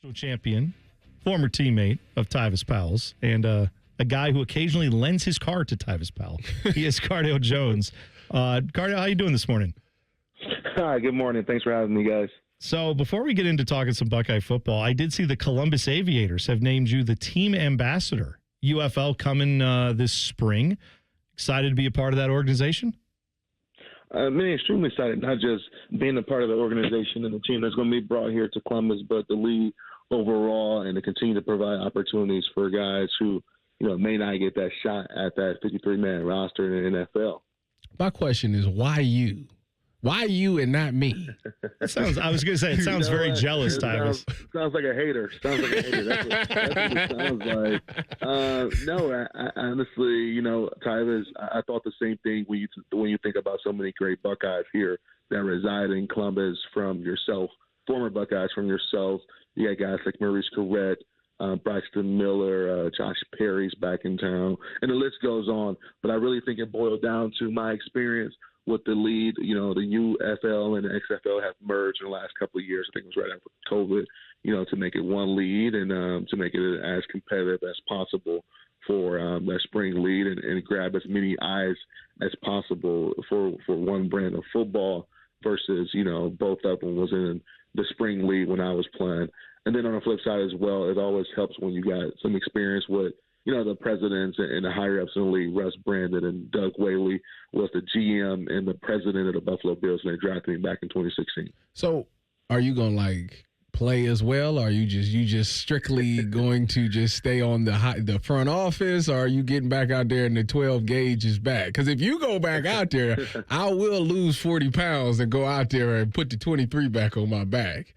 national champion, former teammate of Tyvis Powell's, and a guy who occasionally lends his car to Tyvis Powell. He is Cardale Jones. Cardale, how you doing this morning? Hi, good morning. Thanks for having me, guys. So before we get into talking some Buckeye football, I did see the Columbus Aviators have named you the team ambassador. UFL coming this spring. Excited to be a part of that organization? I'm extremely excited, not just being a part of the organization and the team that's going to be brought here to Columbus, but the league overall, and to continue to provide opportunities for guys who, may not get that shot at that 53-man roster in the NFL. My question is, why you? Why you and not me? It sounds very jealous, Tyvis. Sounds like a hater. That's what it sounds like. I honestly, Tyvis, I thought the same thing when you think about so many great Buckeyes here that reside in Columbus from yourself, former Buckeyes from yourself. You got guys like Maurice Corrett, Braxton Miller, Josh Perry's back in town, and the list goes on. But I really think it boiled down to my experience with the lead. The UFL and the XFL have merged in the last couple of years. I think it was right after COVID, to make it one lead and to make it as competitive as possible for that spring lead and grab as many eyes as possible for one brand of football versus, both of them was in the spring league when I was playing. And then on the flip side as well, it always helps when you got some experience with the presidents and the higher-ups in the league. Russ Brandon and Doug Whaley was the GM and the president of the Buffalo Bills, and they drafted him back in 2016. So are you going to, play as well, or are you just strictly going to just stay on the front office, or are you getting back out there and the 12 gauge is back? Because if you go back out there, I will lose 40 pounds and go out there and put the 23 back on my back.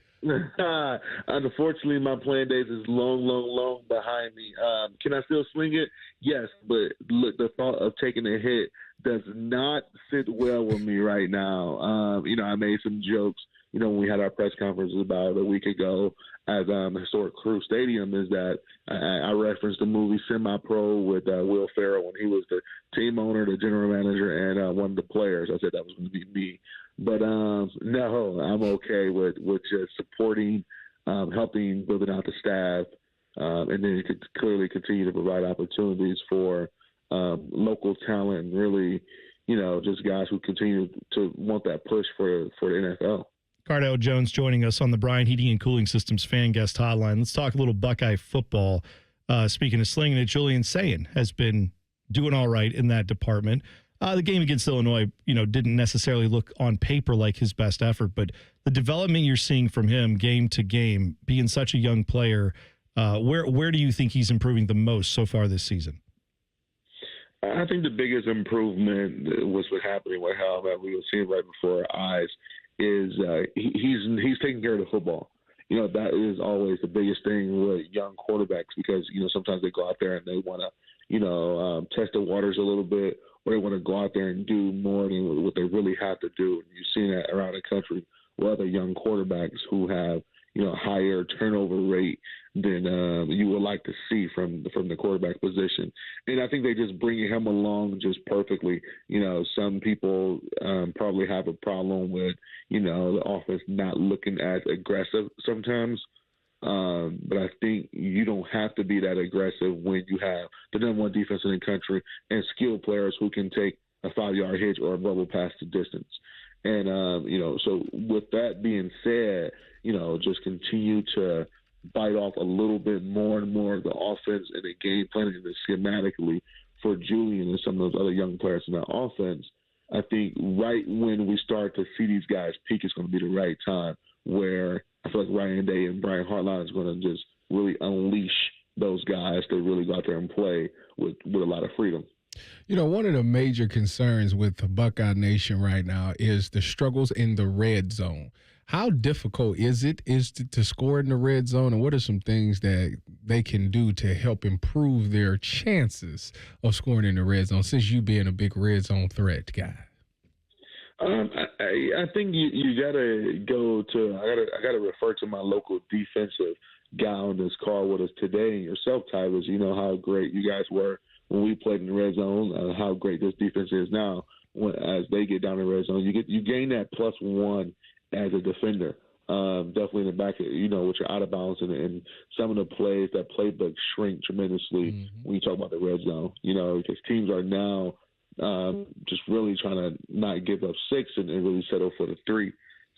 Unfortunately, my playing days is long behind me. Can I still swing it? Yes, but look, the thought of taking a hit does not sit well with me right now. I made some jokes, when we had our press conference about a week ago at historic Crew Stadium, is that I referenced the movie Semi-Pro with Will Ferrell when he was the team owner, the general manager, and one of the players. I said that was going to be me. But no, I'm okay with just supporting, helping, building out the staff, and then you could clearly continue to provide opportunities for local talent and really, just guys who continue to want that push for the NFL. Cardale Jones joining us on the Bryan Heating and Cooling Systems fan guest hotline. Let's talk a little Buckeye football. Speaking of slinging it, Julian Sayin has been doing all right in that department. The game against Illinois, didn't necessarily look on paper like his best effort, but the development you're seeing from him game to game, being such a young player, where do you think he's improving the most so far this season? I think the biggest improvement was what happening with how that we were seeing right before our eyes is he's taking care of the football. That is always the biggest thing with young quarterbacks because, sometimes they go out there and they want to, test the waters a little bit, or they want to go out there and do more than what they really have to do. And you've seen that around the country with other young quarterbacks who have, higher turnover rate than you would like to see from the quarterback position. And I think they just bring him along just perfectly. Some people probably have a problem with, the offense not looking as aggressive sometimes. But I think you don't have to be that aggressive when you have the number one defense in the country and skilled players who can take a 5-yard hitch or a bubble past the distance. And, so with that being said, just continue to bite off a little bit more and more of the offense and the game planning and schematically for Julian and some of those other young players in that offense. I think right when we start to see these guys peak is going to be the right time where I feel like Ryan Day and Brian Hartline is going to just really unleash those guys to really go out there and play with a lot of freedom. One of the major concerns with the Buckeye Nation right now is the struggles in the red zone. How difficult is it to score in the red zone, and what are some things that they can do to help improve their chances of scoring in the red zone, since you being a big red zone threat guy? I think you gotta go to. I gotta refer to my local defensive guy on this call with us today, and yourself, Tyvis. You know how great you guys were when we played in the red zone. How great this defense is now. As they get down the red zone, you gain that +1 as a defender. definitely in the back, with your out of bounds and some of the plays, that playbook shrink tremendously when you talk about the red zone, because teams are now just really trying to not give up 6 and really settle for the 3.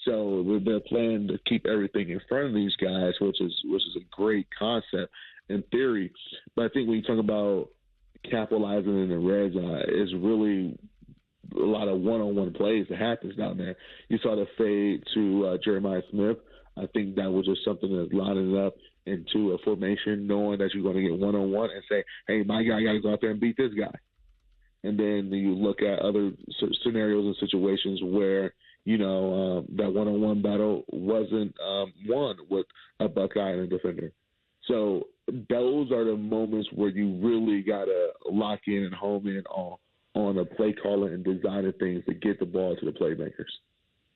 So they're planning to keep everything in front of these guys, which is a great concept in theory. But I think when you talk about capitalizing in the red zone, it's really a lot of one-on-one plays that happens down there. You saw the fade to Jeremiah Smith. I think that was just something that's lining up into a formation, knowing that you're going to get one-on-one and say, hey, my guy got to go out there and beat this guy. And then you look at other scenarios and situations where, that one-on-one battle wasn't won with a Buckeye and a defender. So those are the moments where you really got to lock in and home in on a play calling and designing things to get the ball to the playmakers.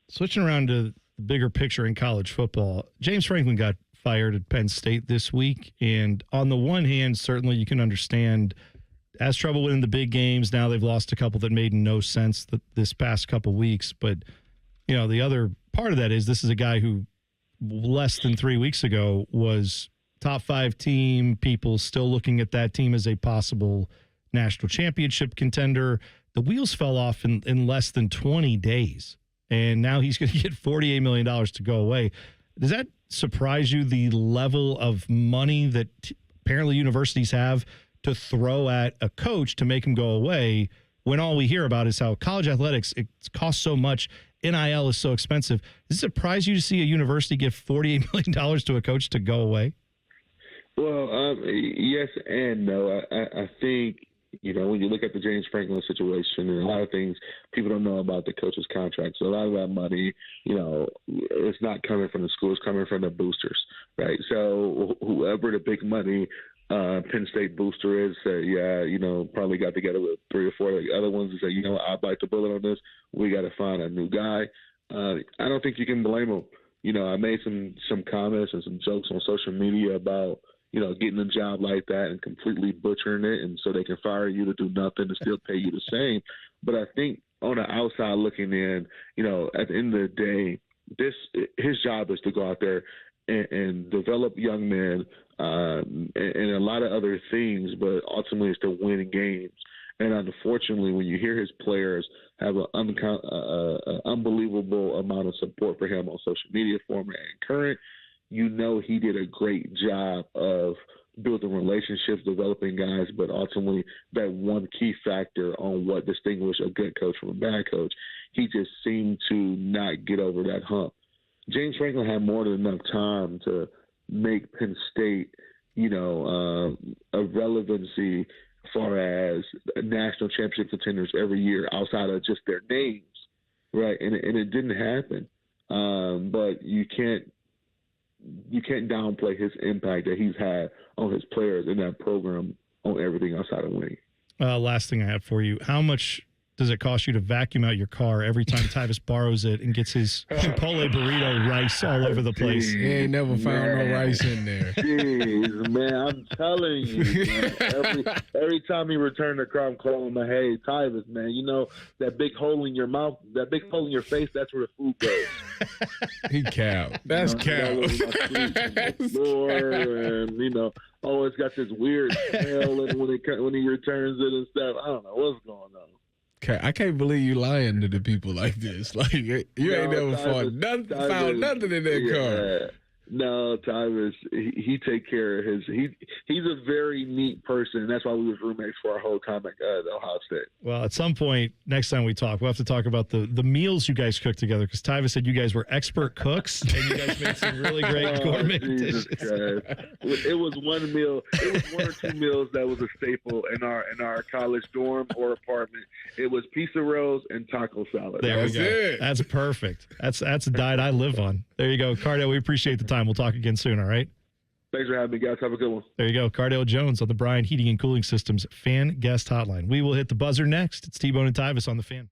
Switching around to the bigger picture in college football, James Franklin got fired at Penn State this week. And on the one hand, certainly you can understand has trouble winning the big games. Now they've lost a couple that made no sense this past couple weeks. But, the other part of that is this is a guy who less than 3 weeks ago was top 5 team, people still looking at that team as a possible national championship contender. The wheels fell off in less than 20 days, and now he's going to get $48 million to go away. Does that surprise you, the level of money that apparently universities have to throw at a coach to make him go away, when all we hear about is how college athletics, it costs so much, NIL is so expensive? Does it surprise you to see a university give $48 million to a coach to go away? Well, yes and no. I think, when you look at the James Franklin situation and a lot of things people don't know about the coach's contract. So a lot of that money, it's not coming from the school, it's coming from the boosters, right? So whoever the big money Penn State booster is, probably got together with 3 or 4 of the other ones and say, I'd like to bullet on this. We got to find a new guy. I don't think you can blame him. I made some comments and some jokes on social media about, getting a job like that and completely butchering it, and so they can fire you to do nothing and still pay you the same. But I think on the outside looking in, at the end of the day, his job is to go out there and develop young men and a lot of other things, but ultimately it's to win games. And unfortunately, when you hear his players have an unbelievable amount of support for him on social media, former and current, he did a great job of building relationships, developing guys, but ultimately that one key factor on what distinguished a good coach from a bad coach, he just seemed to not get over that hump. James Franklin had more than enough time to make Penn State, a relevancy as far as national championship contenders every year outside of just their names, right? And it didn't happen. But you can't downplay his impact that he's had on his players in that program on everything outside of winning. Last thing I have for you, how much does it cost you to vacuum out your car every time Tyvis borrows it and gets his Chipotle burrito rice all over the place? He ain't never found no rice in there. Jeez, man, I'm telling you, man, every time he returned the car, I'm calling him, hey, Tyvis, man, that big hole in your mouth, that big hole in your face, that's where the food goes. He cap. That's cap. And, always got this weird smell and when he returns it and stuff. I don't know what's going on. I can't believe you lying to the people like this. Like you ain't never found nothing in that car. No, Tyvis, he take care of he's a very neat person, and that's why we was roommates for our whole time at Ohio State. Well, at some point, next time we talk, we'll have to talk about the meals you guys cooked together, because Tyvis said you guys were expert cooks, and you guys made some really great gourmet dishes. It was one meal. It was 1 or 2 meals that was a staple in our college dorm or apartment. It was pizza rolls and taco salad. There we go. It. That's perfect. That's a diet I live on. There you go. Cardale, we appreciate the time. We'll talk again soon, all right? Thanks for having me, guys. Have a good one. There you go. Cardale Jones on the Bryan Heating and Cooling Systems Fan Guest Hotline. We will hit the buzzer next. It's T-Bone and Tyvis on the Fan.